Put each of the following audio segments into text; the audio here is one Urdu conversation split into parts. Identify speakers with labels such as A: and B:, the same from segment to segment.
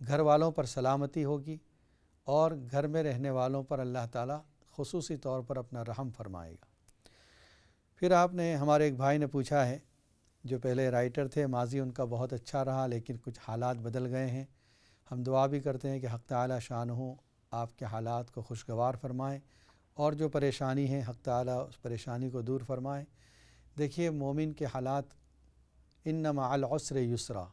A: گھر والوں پر سلامتی ہوگی اور گھر میں رہنے والوں پر اللہ تعالیٰ خصوصی طور پر اپنا رحم فرمائے گا۔ پھر آپ نے ہمارے ایک بھائی نے پوچھا ہے جو پہلے رائٹر تھے، ماضی ان کا بہت اچھا رہا لیکن کچھ حالات بدل گئے ہیں، ہم دعا بھی کرتے ہیں کہ حق تعالیٰ شانہ آپ کے حالات کو خوشگوار فرمائیں اور جو پریشانی ہے حق تعالیٰ اس پریشانی کو دور فرمائیں۔ دیکھیے مومن کے حالات ان مع العسر یسرا،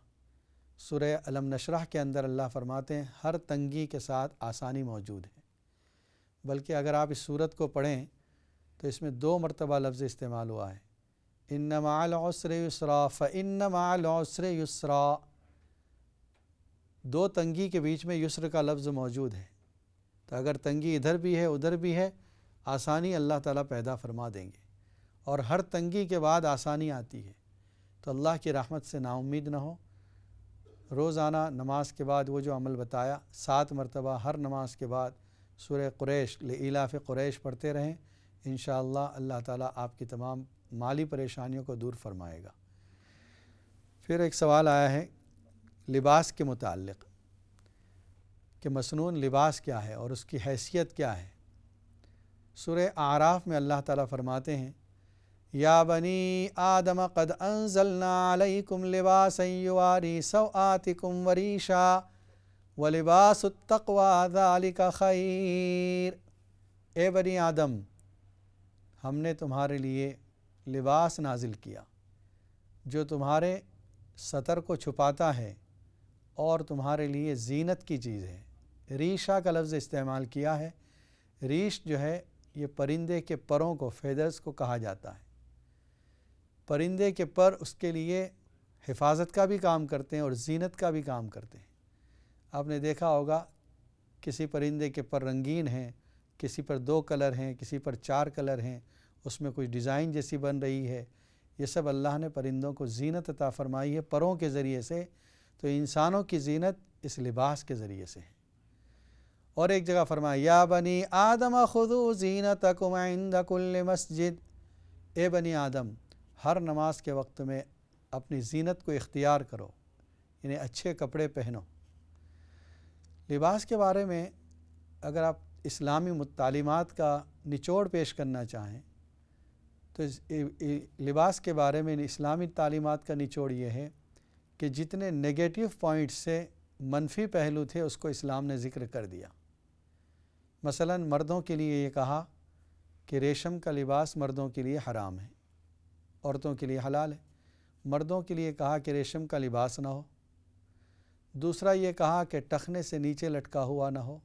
A: سورہ الم نشرح کے اندر اللہ فرماتے ہیں ہر تنگی کے ساتھ آسانی موجود ہے، بلکہ اگر آپ اس صورت کو پڑھیں تو اس میں 2 مرتبہ لفظ استعمال ہوا ہے، ان مع العسر یسرا فان مع العسر یسرا، 2 تنگی کے بیچ میں یسر کا لفظ موجود ہے، تو اگر تنگی ادھر بھی ہے ادھر بھی ہے، آسانی اللہ تعالیٰ پیدا فرما دیں گے، اور ہر تنگی کے بعد آسانی آتی ہے، تو اللہ کی رحمت سے نا امید نہ ہو۔ روزانہ نماز کے بعد وہ جو عمل بتایا 7 مرتبہ ہر نماز کے بعد سورہ قریش لإلاف قریش پڑھتے رہیں، انشاءاللہ اللہ تعالیٰ آپ کی تمام مالی پریشانیوں کو دور فرمائے گا۔ پھر ایک سوال آیا ہے لباس کے متعلق کہ مسنون لباس کیا ہے اور اس کی حیثیت کیا ہے۔ سورہ اعراف میں اللہ تعالیٰ فرماتے ہیں یا بنی آدم قد انزلنا علیکم لباسا یواری سوآتکم وریشا ولباس التقوی ذالک خیر، اے بنی آدم ہم نے تمہارے لیے لباس نازل کیا جو تمہارے ستر کو چھپاتا ہے اور تمہارے لیے زینت کی چیز ہے۔ ریشہ کا لفظ استعمال کیا ہے، ریش جو ہے یہ پرندے کے پروں کو فیدرز کو کہا جاتا ہے، پرندے کے پر اس کے لیے حفاظت کا بھی کام کرتے ہیں اور زینت کا بھی کام کرتے ہیں۔ آپ نے دیکھا ہوگا کسی پرندے کے پر رنگین ہیں، کسی پر 2 کلر ہیں، کسی پر 4 کلر ہیں، اس میں کچھ ڈیزائن جیسی بن رہی ہے، یہ سب اللہ نے پرندوں کو زینت عطا فرمائی ہے پروں کے ذریعے سے، تو انسانوں کی زینت اس لباس کے ذریعے سے ہے۔ اور ایک جگہ فرمایا یا بنی آدم خذوا زینتکم عند کل مسجد، اے بنی آدم ہر نماز کے وقت میں اپنی زینت کو اختیار کرو، یعنی اچھے کپڑے پہنو۔ لباس کے بارے میں اگر آپ اسلامی تعلیمات کا نچوڑ پیش کرنا چاہیں تو لباس کے بارے میں اسلامی تعلیمات کا نچوڑ یہ ہے کہ جتنے نگیٹو پوائنٹ سے منفی پہلو تھے اس کو اسلام نے ذکر کر دیا۔ مثلا مردوں کے لیے یہ کہا کہ ریشم کا لباس مردوں کے لیے حرام ہے، عورتوں کے لیے حلال ہے۔ مردوں کے لیے کہا کہ ریشم کا لباس نہ ہو۔ دوسرا یہ کہا کہ ٹخنے سے نیچے لٹکا ہوا نہ ہو۔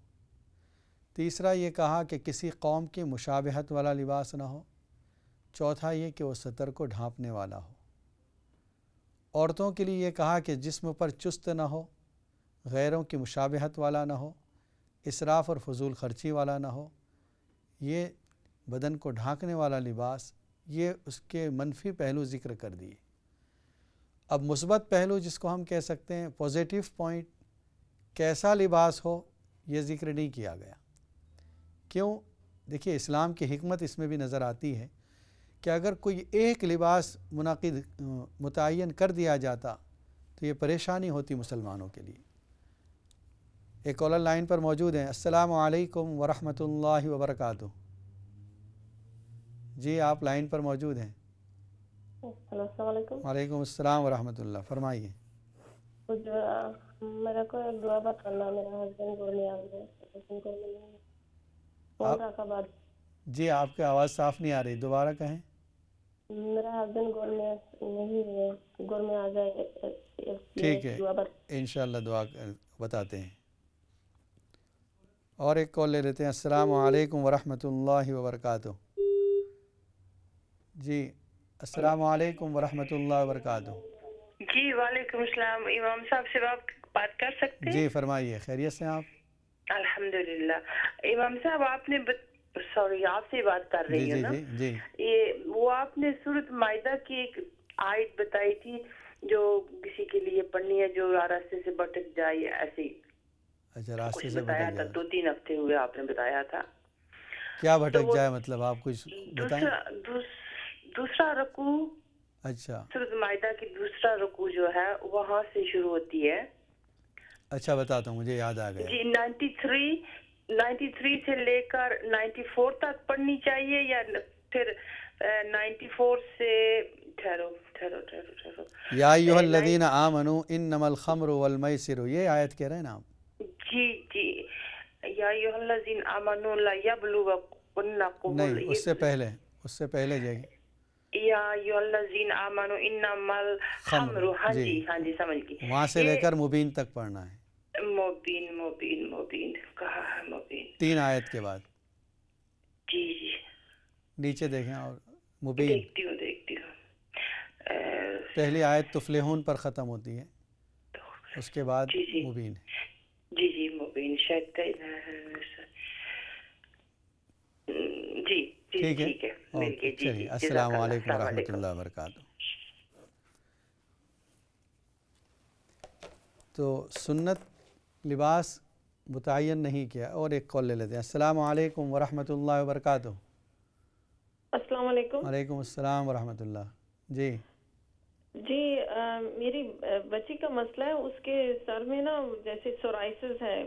A: تیسرا یہ کہا کہ کسی قوم کی مشابہت والا لباس نہ ہو۔ چوتھا یہ کہ وہ ستر کو ڈھانپنے والا ہو۔ عورتوں کے لیے یہ کہا کہ جسم پر چست نہ ہو، غیروں کی مشابہت والا نہ ہو، اسراف اور فضول خرچی والا نہ ہو۔ یہ بدن کو ڈھانکنے والا لباس، یہ اس کے منفی پہلو ذکر کر دیے۔ اب مثبت پہلو جس کو ہم کہہ سکتے ہیں پوزیٹیو پوائنٹ، کیسا لباس ہو یہ ذکر نہیں کیا گیا۔ کیوں؟ دیکھیے اسلام کی حکمت اس میں بھی نظر آتی ہے کہ اگر کوئی ایک لباس متعین کر دیا جاتا تو یہ پریشانی ہوتی مسلمانوں کے لیے۔ ایک کالر لائن پر موجود ہیں۔ السلام علیکم ورحمۃ اللہ وبرکاتہ۔ جی آپ لائن پر موجود ہیں۔
B: السلام علیکم۔
A: وعلیکم السلام ورحمۃ اللہ، فرمائیے۔
B: میرا کو ایک دعا بتانا، میرا ہسبینڈ گھر آ گئے۔
A: جی آپ کی آواز صاف نہیں آ رہی، دوبارہ کہیں۔
B: میرا ہسبینڈ گھر میں نہیں ہے، گھر میں آ جائے۔
A: ٹھیک ہے انشاءاللہ دعا بتاتے ہیں۔ اور ایک کال لے لیتے ہیں۔ السلام علیکم ورحمۃ اللہ وبرکاتہ۔ جی السلام علیکم ورحمۃ اللہ وبرکاتہ۔
C: جی وعلیکم السلام، امام صاحب سے بات کر سکتے ہیں؟
A: جی فرمائیے، خیریت سے آپ؟
C: الحمدللہ۔ امام صاحب آپ نے سوری آپ سے بات کر رہی ہوں نا؟
A: جی
C: یہ وہ آپ نے سورۃ مائدہ کی ایک آیت بتائی تھی جو کسی کے لیے پڑھنی ہے جو راستے سے بھٹک جائے، ایسے
A: اچھا راستے سے
C: بتایا تھا، 2-3 ہفتے ہوئے آپ نے بتایا تھا۔
A: کیا بھٹک جائے مطلب آپ کچھ بتائیں۔
C: دوسرا رکوع،
A: اچھا
C: سورۃ مائدہ کی دوسرا رکوع جو ہے وہاں سے شروع ہوتی ہے،
A: اچھا بتاتا ہوں، مجھے یاد آ گیا.
C: جی 93 سے لے کر 94 تک پڑھنی چاہیے یا پھر 94 سے ٹھہرو
A: یا ایھا الذین آمنوا انما الخمر والمیسر، یہ آیت کہہ رہے ہیں نا آپ؟
C: جی یا ایھا الذین آمنوا لا یبلونکم
A: نہیں، اس سے پہلے جائیے.
C: یا ایھا الذین آمنوا انما الخمر. ہاں جی سمجھ گئی.
A: وہاں سے لے کر مبین تک پڑھنا ہے.
C: مبین کہا ہے مبین.
A: 3 آیت کے بعد
C: جی
A: نیچے دیکھیں، اور مبین
C: دیکھتی ہوں.
A: پہلی آیت تفلحون پر ختم ہوتی ہے، اس کے بعد مبین.
C: جی مبین شاید جی ٹھیک ہے.
A: چلیے، السلام علیکم ورحمۃ اللہ وبرکاتہ. تو سنت لباس متعین نہیں کیا. اور ایک کال لے لیتے ہیں. السلام علیکم ورحمۃ اللہ وبرکاتہ.
B: السلام علیکم.
A: وعلیکم السلام ورحمۃ اللہ. جی
B: میری بچی کا مسئلہ ہے، اس کے سر میں نا جیسے سورائسس ہے،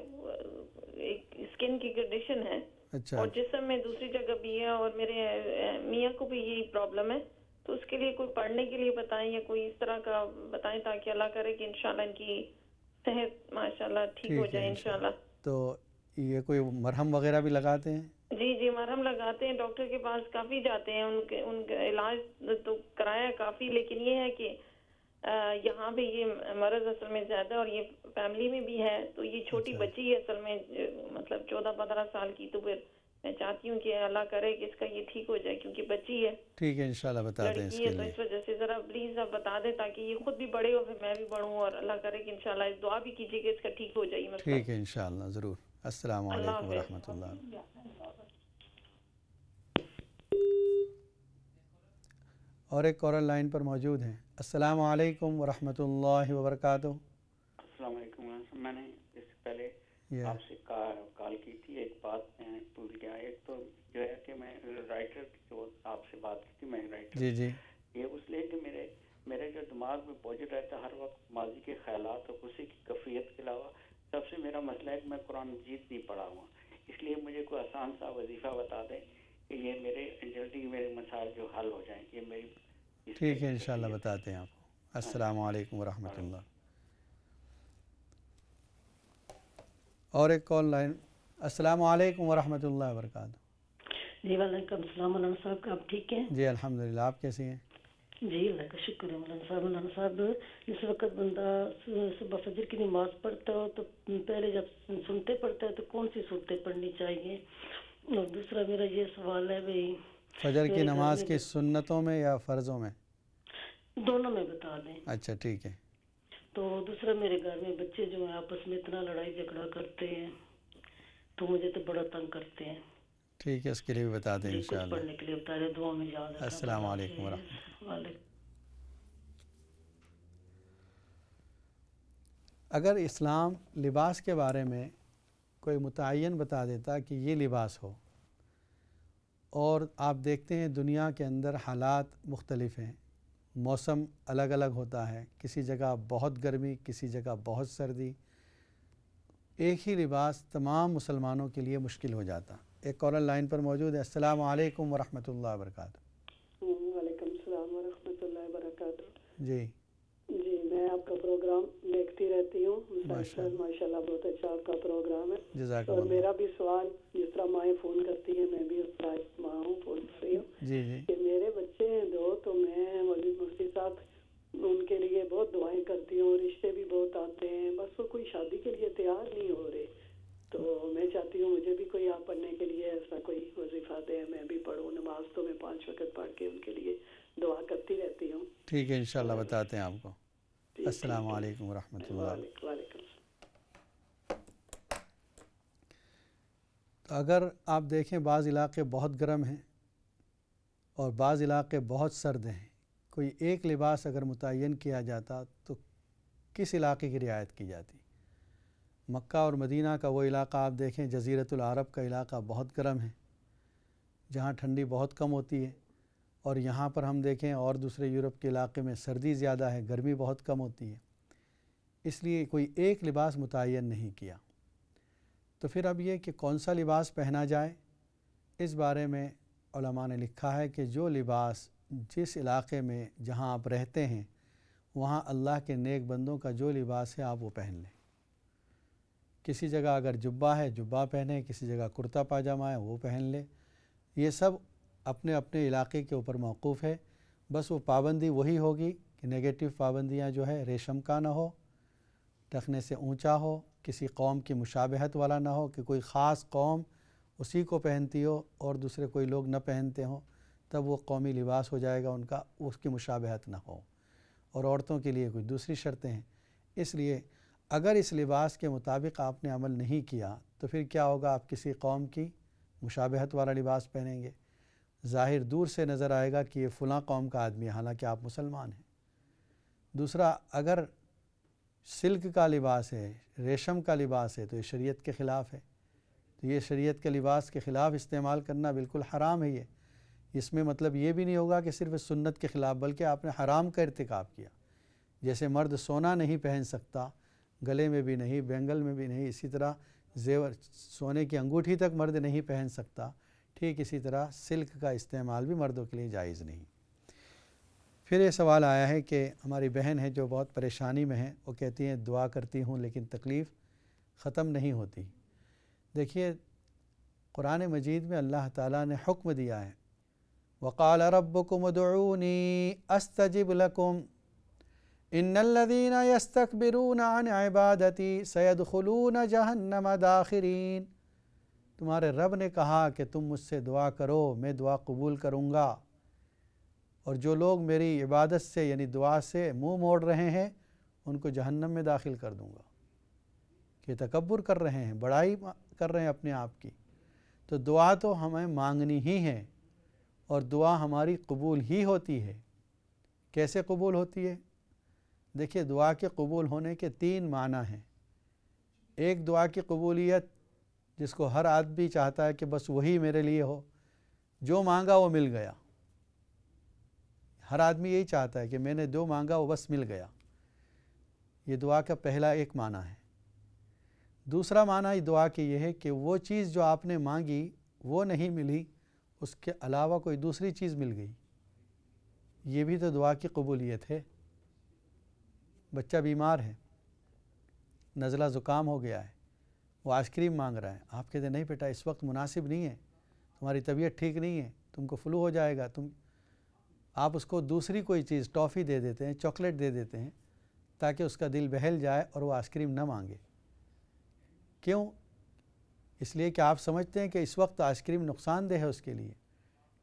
B: ایک اسکن کی کنڈیشن ہے.
A: اچھا.
B: اور جسم میں دوسری جگہ بھی ہے، اور میرے میاں کو بھی یہی پرابلم ہے. تو اس کے لیے کوئی پڑھنے کے لیے بتائیں یا کوئی اس طرح کا بتائیں تاکہ اللہ کرے کہ انشاءاللہ ان کی صحت ماشاءاللہ ٹھیک ہو جائے انشاءاللہ. تو
A: یہ کوئی مرہم وغیرہ بھی لگاتے ہیں؟
B: جی مرہم لگاتے ہیں، ڈاکٹر کے پاس کافی جاتے ہیں، ان کا علاج تو کرایا کافی، لیکن یہ ہے کہ یہاں پہ یہ مرض اصل میں زیادہ، اور یہ فیملی میں بھی ہے. تو یہ چھوٹی بچی ہے اصل میں، مطلب 14-15 سال کی. تو پھر میں چاہتی ہوں کہ اللہ کرے کہ اس کا یہ ٹھیک ہو جائے، کیونکہ بچی ہے.
A: ٹھیک ہے انشاءاللہ بتا دیں اس کے
B: لیے. تو اس وجہ سے ذرا پلیز آپ بتا دیں تاکہ یہ خود بھی بڑے ہو، پھر میں بھی بڑھوں، اور اللہ کرے کہ انشاءاللہ اس دعا بھی کیجیے کہ اس کا ٹھیک ہو جائے.
A: ٹھیک ہے انشاءاللہ ضرور. السلام علیکم ورحمۃ اللہ. اور ایک کالر لائن پر موجود ہیں. السلام علیکم ورحمۃ اللہ وبرکاتہ.
D: السلام علیکم. میں نے اس سے پہلے آپ سے کال کی تھی، ایک بات میں بھول گیا. ایک تو جو ہے کہ میں رائٹر جو آپ سے بات کی تھی، میں رائٹر.
A: جی
D: یہ اس لیے کہ میرے جو دماغ میں بوجھ رہتا ہے ہر وقت ماضی کے خیالات اور اسی کی کیفیت کے علاوہ سب سے میرا مسئلہ ہے کہ میں قرآن مجید نہیں پڑھا ہوں. اس لیے مجھے کوئی آسان سا وظیفہ بتا دیں کہ یہ میرے جلدی میرے مسائل جو حل ہو جائیں. یہ میری
A: ٹھیک ہے انشاءاللہ بتاتے ہیں آپ کو. السلام علیکم ورحمۃ اللہ. اور ایک کال لائن. السلام علیکم ورحمۃ اللہ وبرکاتہ.
E: جی وعلیکم السلام. مولانا صاحب آپ ٹھیک ہیں؟
A: جی الحمدللہ. آپ کیسی ہیں؟
E: جی اللہ کا شکر ہے. مولانا صاحب جس وقت بندہ صبح فجر کی نماز پڑھتا ہو تو پہلے جب سنتے پڑھتا ہے تو کون سی سنتے پڑھنی چاہیے؟ اور دوسرا میرا یہ سوال ہے بھائی
A: فجر کی نماز کی سنتوں میں یا فرضوں میں؟
E: دونوں میں بتا دیں.
A: اچھا ٹھیک ہے.
E: تو دوسرا میرے گھر میں بچے جو ہیں آپس میں اتنا لڑائی جھگڑا کرتے ہیں تو مجھے تو بڑا تنگ کرتے ہیں.
A: ٹھیک ہے اس کے لیے بھی بتا دیں انشاءاللہ.
E: پڑھنے کے لیے بتا دیں، دعا میں یاد رکھنا.
A: السلام علیکم ورحمۃ اللہ. اگر اسلام لباس کے بارے میں کوئی متعین بتا دیتا کہ یہ لباس ہو، اور آپ دیکھتے ہیں دنیا کے اندر حالات مختلف ہیں، موسم الگ الگ ہوتا ہے، کسی جگہ بہت گرمی، کسی جگہ بہت سردی، ایک ہی لباس تمام مسلمانوں کے لیے مشکل ہو جاتا. ایک کالر لائن پر موجود ہے. السلام علیکم ورحمۃ اللہ وبرکاتہ.
F: وعلیکم السلام ورحمۃ اللہ وبرکاتہ.
A: جی
F: میں آپ کا پروگرام دیکھتی رہتی ہوں. ماشاءاللہ بہت اچھا آپ کا پروگرام ہے.
A: جزاک
F: اور
A: اللہ.
F: میرا بھی سوال جس طرح مائیں فون کرتی ہیں میں بھی اس طرح ماں ہوں، فون کر رہی ہوں.
A: جی
F: کہ میرے بچے ہیں 2، تو میں مفتی صاحب ان کے لیے بہت دعائیں کرتی ہوں، رشتے بھی بہت آتے ہیں، بس وہ کوئی شادی کے لیے تیار نہیں ہو رہے. تو میں چاہتی ہوں مجھے بھی کوئی آپ پڑھنے کے لیے ایسا کوئی وظیفہ دے، میں بھی پڑھوں. نماز تو میں 5 وقت پڑھ کے ان کے لیے دعا کرتی رہتی ہوں.
A: ٹھیک ہے انشاءاللہ بتاتے ہیں آپ کو. السلام علیکم ورحمۃ اللہ.
F: وعلیکم السلام.
A: تو اگر آپ دیکھیں بعض علاقے بہت گرم ہیں اور بعض علاقے بہت سرد ہیں، کوئی ایک لباس اگر متعین کیا جاتا تو کس علاقے کی رعایت کی جاتی؟ مکہ اور مدینہ کا وہ علاقہ آپ دیکھیں، جزیرۃ العرب کا علاقہ بہت گرم ہے جہاں ٹھنڈی بہت کم ہوتی ہے، اور یہاں پر ہم دیکھیں اور دوسرے یورپ کے علاقے میں سردی زیادہ ہے، گرمی بہت کم ہوتی ہے. اس لیے کوئی ایک لباس متعین نہیں کیا۔ تو پھر اب یہ کہ کون سا لباس پہنا جائے، اس بارے میں علماء نے لکھا ہے کہ جو لباس جس علاقے میں جہاں آپ رہتے ہیں وہاں اللہ کے نیک بندوں کا جو لباس ہے آپ وہ پہن لیں۔ کسی جگہ اگر جبہ ہے جبہ پہنیں، کسی جگہ کرتا پاجامہ ہے وہ پہن لیں، یہ سب اپنے اپنے علاقے کے اوپر موقوف ہے۔ بس وہ پابندی وہی ہوگی کہ نگیٹو پابندیاں جو ہے ریشم کا نہ ہو، ٹخنے سے اونچا ہو، کسی قوم کی مشابہت والا نہ ہو کہ کوئی خاص قوم اسی کو پہنتی ہو اور دوسرے کوئی لوگ نہ پہنتے ہوں، تب وہ قومی لباس ہو جائے گا ان کا، اس کی مشابہت نہ ہو۔ اور عورتوں کے لیے کوئی دوسری شرطیں ہیں۔ اس لیے اگر اس لباس کے مطابق آپ نے عمل نہیں کیا تو پھر کیا ہوگا، آپ کسی قوم کی مشابہت والا لباس پہنیں گے، ظاہر دور سے نظر آئے گا کہ یہ فلاں قوم کا آدمی ہے، حالانکہ آپ مسلمان ہیں۔ دوسرا، اگر سلک کا لباس ہے، ریشم کا لباس ہے تو یہ شریعت کے خلاف ہے، تو یہ شریعت کے لباس کے خلاف استعمال کرنا بالکل حرام ہے۔ اس میں مطلب یہ بھی نہیں ہوگا کہ صرف سنت کے خلاف، بلکہ آپ نے حرام کا ارتکاب کیا۔ جیسے مرد سونا نہیں پہن سکتا، گلے میں بھی نہیں، بینگل میں بھی نہیں، اسی طرح زیور سونے کی انگوٹھی تک مرد نہیں پہن سکتا، ٹھیک اسی طرح سلک کا استعمال بھی مردوں کے لیے جائز نہیں۔ پھر یہ سوال آیا ہے کہ ہماری بہن ہے جو بہت پریشانی میں ہے، وہ کہتی ہیں دعا کرتی ہوں لیکن تکلیف ختم نہیں ہوتی۔ دیکھیے قرآن مجید میں اللہ تعالیٰ نے حکم دیا ہے، وقال ربکم ادعونی استجب لکم ان الذین یستکبرون عن عبادتی سیدخلون جہنم داخرین۔ تمہارے رب نے کہا کہ تم مجھ سے دعا کرو، میں دعا قبول کروں گا، اور جو لوگ میری عبادت سے یعنی دعا سے منہ موڑ رہے ہیں ان کو جہنم میں داخل کر دوں گا، کہ تکبر کر رہے ہیں، بڑائی کر رہے ہیں اپنے آپ کی۔ تو دعا تو ہمیں مانگنی ہی ہے، اور دعا ہماری قبول ہی ہوتی ہے۔ کیسے قبول ہوتی ہے؟ دیکھیے دعا کے قبول ہونے کے 3 معنی ہیں۔ ایک دعا کی قبولیت جس کو ہر آدمی چاہتا ہے کہ بس وہی میرے لیے ہو، جو مانگا وہ مل گیا۔ ہر آدمی یہی چاہتا ہے کہ میں نے جو مانگا وہ بس مل گیا۔ یہ دعا کا پہلا ایک معنی ہے۔ دوسرا معنی دعا کی یہ ہے کہ وہ چیز جو آپ نے مانگی وہ نہیں ملی، اس کے علاوہ کوئی دوسری چیز مل گئی، یہ بھی تو دعا کی قبولیت ہے۔ بچہ بیمار ہے، نزلہ زکام ہو گیا ہے، وہ آئس کریم مانگ رہا ہے، آپ کہتے ہیں نہیں بیٹا اس وقت مناسب نہیں ہے، تمہاری طبیعت ٹھیک نہیں ہے، تم کو فلو ہو جائے گا، آپ اس کو دوسری کوئی چیز ٹافی دے دیتے ہیں، چاکلیٹ دے دیتے ہیں تاکہ اس کا دل بہل جائے اور وہ آئس کریم نہ مانگے۔ کیوں؟ اس لیے کہ آپ سمجھتے ہیں کہ اس وقت آئس کریم نقصان دہ ہے اس کے لیے۔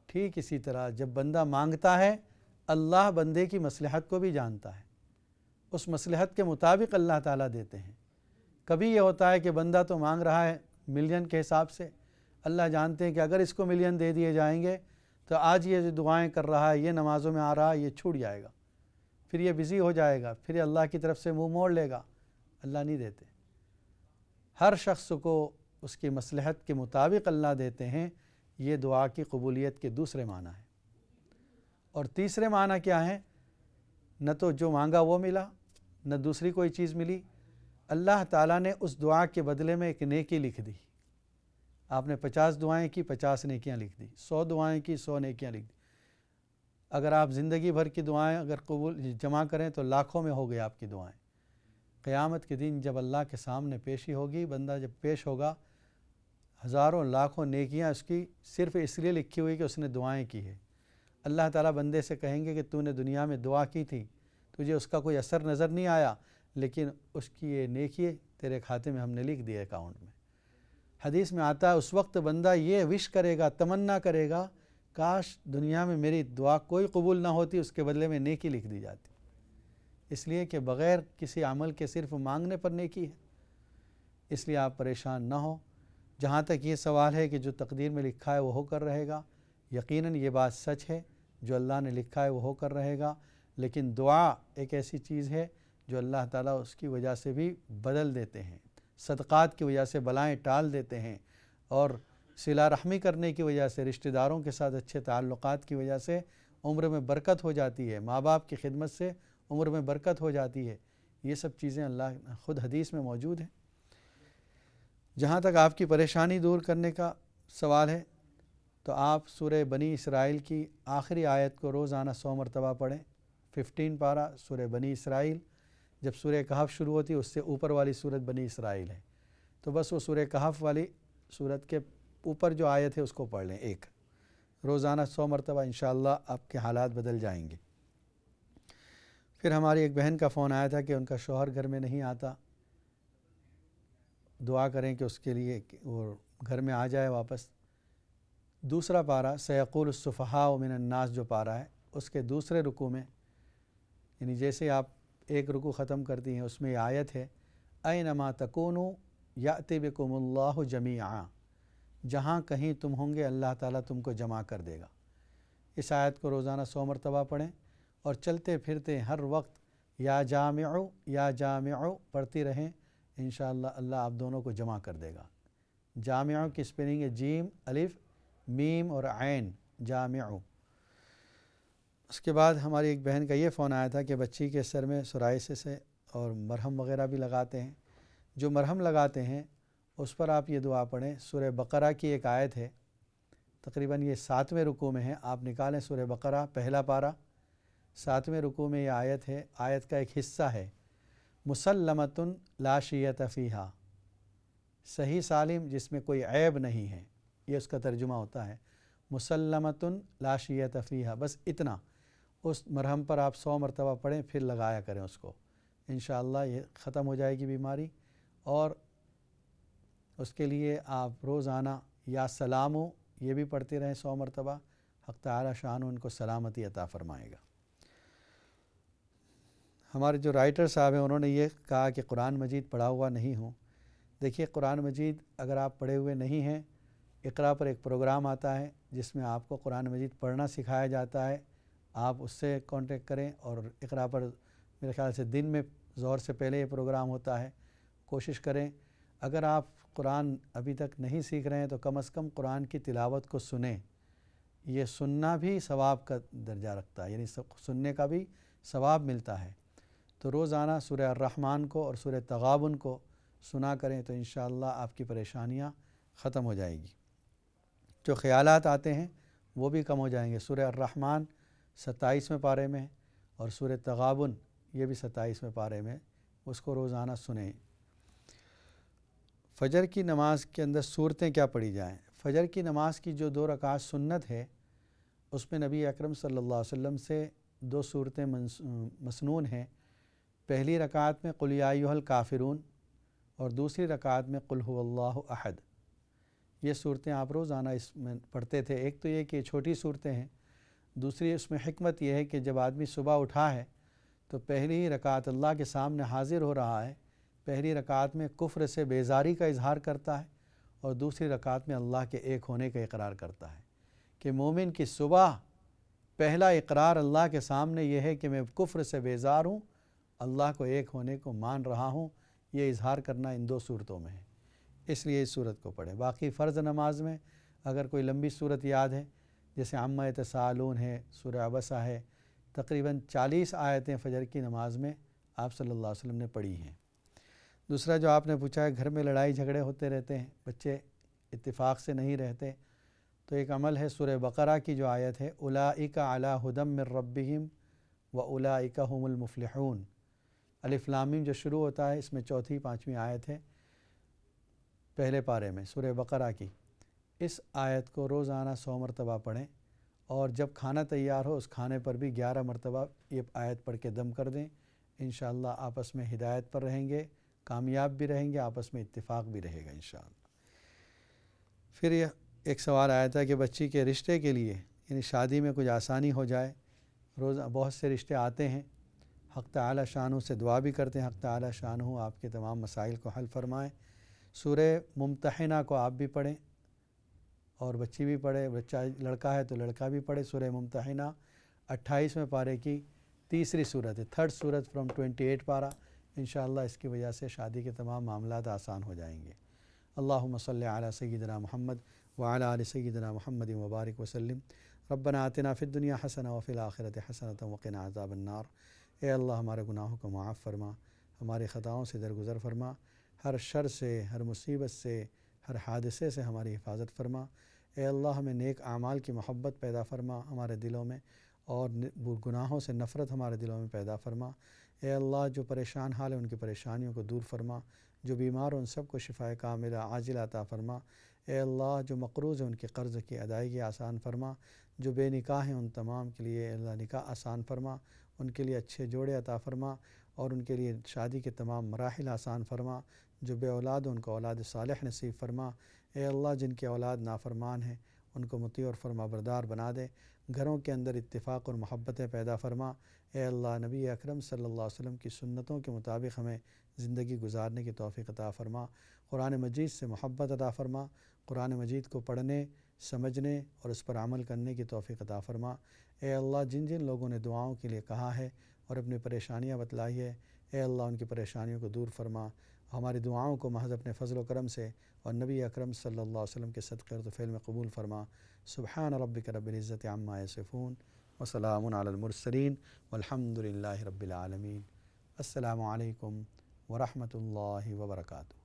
A: ٹھیک اسی طرح جب بندہ مانگتا ہے، اللہ بندے کی مصلحت کو بھی جانتا ہے، اس مصلحت کے مطابق اللہ تعالیٰ دیتے ہیں۔ کبھی یہ ہوتا ہے کہ بندہ تو مانگ رہا ہے ملین کے حساب سے، اللہ جانتے ہیں کہ اگر اس کو ملین دے دیے جائیں گے تو آج یہ جو دعائیں کر رہا ہے، یہ نمازوں میں آ رہا ہے، یہ چھوٹ جائے گا، پھر یہ بزی ہو جائے گا، پھر یہ اللہ کی طرف سے منہ موڑ لے گا۔ اللہ نہیں دیتے، ہر شخص کو اس کی مصلحت کے مطابق اللہ دیتے ہیں۔ یہ دعا کی قبولیت کے دوسرے معنی ہیں۔ اور تیسرے معنی کیا ہے؟ نہ تو جو مانگا وہ ملا، نہ دوسری کوئی چیز ملی، اللہ تعالیٰ نے اس دعا کے بدلے میں ایک نیکی لکھ دی۔ آپ نے 50 دعائیں کی، 50 نیکیاں لکھ دی، 100 دعائیں کی، 100 نیکیاں لکھ دی۔ اگر آپ زندگی بھر کی دعائیں اگر قبول جمع کریں تو لاکھوں میں ہو گئی آپ کی دعائیں۔ قیامت کے دن جب اللہ کے سامنے پیشی ہوگی، بندہ جب پیش ہوگا، ہزاروں لاکھوں نیکیاں اس کی صرف اس لیے لکھی ہوئی کہ اس نے دعائیں کی ہے۔ اللہ تعالیٰ بندے سے کہیں گے کہ تو نے دنیا میں دعا کی تھی، تجھے اس کا کوئی اثر نظر نہیں آیا، لیکن اس کی یہ نیکی تیرے کھاتے میں ہم نے لکھ دی اکاؤنٹ میں۔ حدیث میں آتا ہے اس وقت بندہ یہ وش کرے گا، تمنا کرے گا، کاش دنیا میں میری دعا کوئی قبول نہ ہوتی، اس کے بدلے میں نیکی لکھ دی جاتی، اس لیے کہ بغیر کسی عمل کے صرف مانگنے پر نیکی ہے۔ اس لیے آپ پریشان نہ ہوں۔ جہاں تک یہ سوال ہے کہ جو تقدیر میں لکھا ہے وہ ہو کر رہے گا، یقیناً یہ بات سچ ہے، جو اللہ نے لکھا ہے وہ ہو کر رہے گا، لیکن دعا ایک ایسی چیز ہے جو اللہ تعالیٰ اس کی وجہ سے بھی بدل دیتے ہیں، صدقات کی وجہ سے بلائیں ٹال دیتے ہیں، اور صلہ رحمی کرنے کی وجہ سے، رشتہ داروں کے ساتھ اچھے تعلقات کی وجہ سے عمر میں برکت ہو جاتی ہے، ماں باپ کی خدمت سے عمر میں برکت ہو جاتی ہے۔ یہ سب چیزیں اللہ خود حدیث میں موجود ہیں۔ جہاں تک آپ کی پریشانی دور کرنے کا سوال ہے تو آپ سورہ بنی اسرائیل کی آخری آیت کو روزانہ 100 مرتبہ پڑھیں۔ 15 پارہ سورہ بنی اسرائیل، جب سورہ کہف شروع ہوتی ہے اس سے اوپر والی سورت بنی اسرائیل ہے، تو بس وہ سورہ کہف والی سورت کے اوپر جو آیت ہے اس کو پڑھ لیں ایک، روزانہ 100 مرتبہ، انشاءاللہ آپ کے حالات بدل جائیں گے۔ پھر ہماری ایک بہن کا فون آیا تھا کہ ان کا شوہر گھر میں نہیں آتا، دعا کریں کہ اس کے لیے وہ گھر میں آ جائے واپس۔ دوسرا پارہ سیقول السفہاء من الناس جو پارہ ہے، اس کے دوسرے رکوع میں، یعنی جیسے آپ ایک رکوع ختم کرتی ہیں اس میں یہ آیت ہے اینما تکونوا یأتی بکم اللہ جمیعا، جہاں کہیں تم ہوں گے اللہ تعالیٰ تم کو جمع کر دے گا۔ اس آیت کو روزانہ 100 مرتبہ پڑھیں اور چلتے پھرتے ہر وقت یا جامعو پڑھتی رہیں، انشاءاللہ اللہ آپ دونوں کو جمع کر دے گا۔ جامعو کی سپیلنگ ہے جیم الف میم اور عین، جامعو۔ اس کے بعد ہماری ایک بہن کا یہ فون آیا تھا کہ بچی کے سر میں سورائسس ہے اور مرہم وغیرہ بھی لگاتے ہیں۔ جو مرہم لگاتے ہیں اس پر آپ یہ دعا پڑھیں، سورہ بقرہ کی ایک آیت ہے، تقریباً یہ 7ویں رکوع میں ہے، آپ نکالیں سورہ بقرہ پہلا پارہ، 7ویں رکوع میں یہ آیت ہے، آیت کا ایک حصہ ہے، مسلمۃ لا شیۃ فیہا، صحیح سالم جس میں کوئی عیب نہیں ہے، یہ اس کا ترجمہ ہوتا ہے، مسلمۃ لا شیۃ فیہا، بس اتنا۔ اس مرہم پر آپ 100 مرتبہ پڑھیں، پھر لگایا کریں اس کو، انشاءاللہ یہ ختم ہو جائے گی بیماری۔ اور اس کے لیے آپ روزانہ یا سلامو یہ بھی پڑھتے رہیں 100 مرتبہ، حق تعالی شان ان کو سلامتی عطا فرمائے گا۔ ہمارے جو رائٹر صاحب ہیں انہوں نے یہ کہا کہ قرآن مجید پڑھا ہوا نہیں ہوں۔ دیکھیے قرآن مجید اگر آپ پڑھے ہوئے نہیں ہیں، اقرا پر ایک پروگرام آتا ہے جس میں آپ کو قرآن مجید پڑھنا سکھایا جاتا ہے، آپ اس سے کانٹیکٹ کریں، اور اقرا پر میرے خیال سے دن میں ظہر سے پہلے یہ پروگرام ہوتا ہے، کوشش کریں۔ اگر آپ قرآن ابھی تک نہیں سیکھ رہے ہیں تو کم از کم قرآن کی تلاوت کو سنیں، یہ سننا بھی ثواب کا درجہ رکھتا ہے، یعنی سننے کا بھی ثواب ملتا ہے۔ تو روزانہ سورہ الرحمن کو اور سورہ تغابن کو سنا کریں تو انشاءاللہ آپ کی پریشانیاں ختم ہو جائیں گی، جو خیالات آتے ہیں وہ بھی کم ہو جائیں گے۔ سورہ الرحمن 27ویں پارے میں اور سورہ تغابن یہ بھی 27ویں پارے میں، اس کو روزانہ سنیں۔ فجر کی نماز کے اندر صورتیں کیا پڑھی جائیں؟ فجر کی نماز کی جو 2 رکعات سنت ہے اس میں نبی اکرم صلی اللہ علیہ وسلم سے 2 صورتیں مسنون ہیں۔ پہلی رکعت میں قل یا ایھا الکافرون اور دوسری رکعت میں قل ھو اللہ احد، یہ صورتیں آپ روزانہ اس میں پڑھتے تھے۔ ایک تو یہ کہ چھوٹی صورتیں ہیں، دوسری اس میں حکمت یہ ہے کہ جب آدمی صبح اٹھا ہے تو پہلی رکعت اللہ کے سامنے حاضر ہو رہا ہے، پہلی رکعت میں کفر سے بیزاری کا اظہار کرتا ہے اور دوسری رکعت میں اللہ کے ایک ہونے کا اقرار کرتا ہے، کہ مومن کی صبح پہلا اقرار اللہ کے سامنے یہ ہے کہ میں کفر سے بیزار ہوں، اللہ کو ایک ہونے کو مان رہا ہوں، یہ اظہار کرنا ان 2 صورتوں میں ہے، اس لیے اس صورت کو پڑھیں۔ باقی فرض نماز میں اگر کوئی لمبی صورت یاد ہے جیسے عما یتساءلون ہے، سورہ عبسہ ہے، تقریباً 40 آیتیں فجر کی نماز میں آپ صلی اللہ علیہ وسلم نے پڑھی ہیں۔ دوسرا جو آپ نے پوچھا ہے گھر میں لڑائی جھگڑے ہوتے رہتے ہیں، بچے اتفاق سے نہیں رہتے، تو ایک عمل ہے سورہ بقرہ کی جو آیت ہے اولئک علی ھدی من ربہم واولئک ھم المفلحون، الف لام میم جو شروع ہوتا ہے اس میں 4تھی 5ویں آیت ہے پہلے پارے میں سورہ بقرہ کی، اس آیت کو روزانہ 100 مرتبہ پڑھیں، اور جب کھانا تیار ہو اس کھانے پر بھی 11 مرتبہ یہ آیت پڑھ کے دم کر دیں، انشاءاللہ آپس میں ہدایت پر رہیں گے، کامیاب بھی رہیں گے، آپس میں اتفاق بھی رہے گا انشاءاللہ۔ پھر یہ ایک سوال آیا تھا کہ بچی کے رشتے کے لیے یعنی شادی میں کچھ آسانی ہو جائے، روز بہت سے رشتے آتے ہیں، حق تعالی شانہ سے دعا بھی کرتے ہیں، حق تعالی شانہ آپ کے تمام مسائل کو حل فرمائیں۔ سورہ ممتحنہ کو آپ بھی پڑھیں اور بچی بھی پڑھے، بچہ لڑکا ہے تو لڑکا بھی پڑھے۔ سورہ ممتحنہ 28ویں پارے کی تیسری صورت ہے، 3rd صورت فرام 28 پارہ، انشاءاللہ اس کی وجہ سے شادی کے تمام معاملات آسان ہو جائیں گے۔ اللہم صلی علی سیدنا محمد وعلی آل سیدنا محمد وبارک وسلم۔ ربنا آتنا فی الدنیا حسنہ وفی الآخرۃ حسنۃ وقنا عذاب النار۔ اے اللہ ہمارے گناہوں کو معاف فرما، ہماری خطاؤں سے درگزر فرما، ہر شر سے، ہر مصیبت سے، ہر حادثے سے ہماری حفاظت فرما۔ اے اللہ ہمیں نیک اعمال کی محبت پیدا فرما ہمارے دلوں میں، اور گناہوں سے نفرت ہمارے دلوں میں پیدا فرما۔ اے اللہ جو پریشان حال ہے ان کی پریشانیوں کو دور فرما، جو بیمار ہیں ان سب کو شفائے کاملہ عاجلہ عطا فرما۔ اے اللہ جو مقروض ہیں ان کے قرض کی ادائیگی آسان فرما، جو بے نکاح ہیں ان تمام کے لیے اے اللہ نکاح آسان فرما، ان کے لیے اچھے جوڑے عطا فرما، اور ان کے لیے شادی کے تمام مراحل آسان فرما۔ جو بے اولاد ہیں ان کو اولاد صالح نصیب فرما۔ اے اللہ جن کے اولاد نافرمان ہیں ان کو مطیع اور فرما بردار بنا دے، گھروں کے اندر اتفاق اور محبتیں پیدا فرما۔ اے اللہ نبی اکرم صلی اللہ علیہ وسلم کی سنتوں کے مطابق ہمیں زندگی گزارنے کی توفیق عطا فرما۔ قرآن مجید سے محبت عطا فرما، قرآن مجید کو پڑھنے، سمجھنے اور اس پر عمل کرنے کی توفیق عطا فرما۔ اے اللہ جن جن لوگوں نے دعاؤں کے لیے کہا ہے اور اپنی پریشانیاں بتلائی ہے، اے اللہ ان کی پریشانیوں کو دور فرما، ہماری دعاؤں کو محض اپنے فضل و کرم سے اور نبی اکرم صلی اللہ علیہ وسلم کے صدقے اور فعل میں قبول فرما۔ سبحان ربک رب العزت عما یصفون وسلام علی المرسلین والحمد للہ رب العالمین۔ السلام علیکم ورحمۃ اللہ وبرکاتہ۔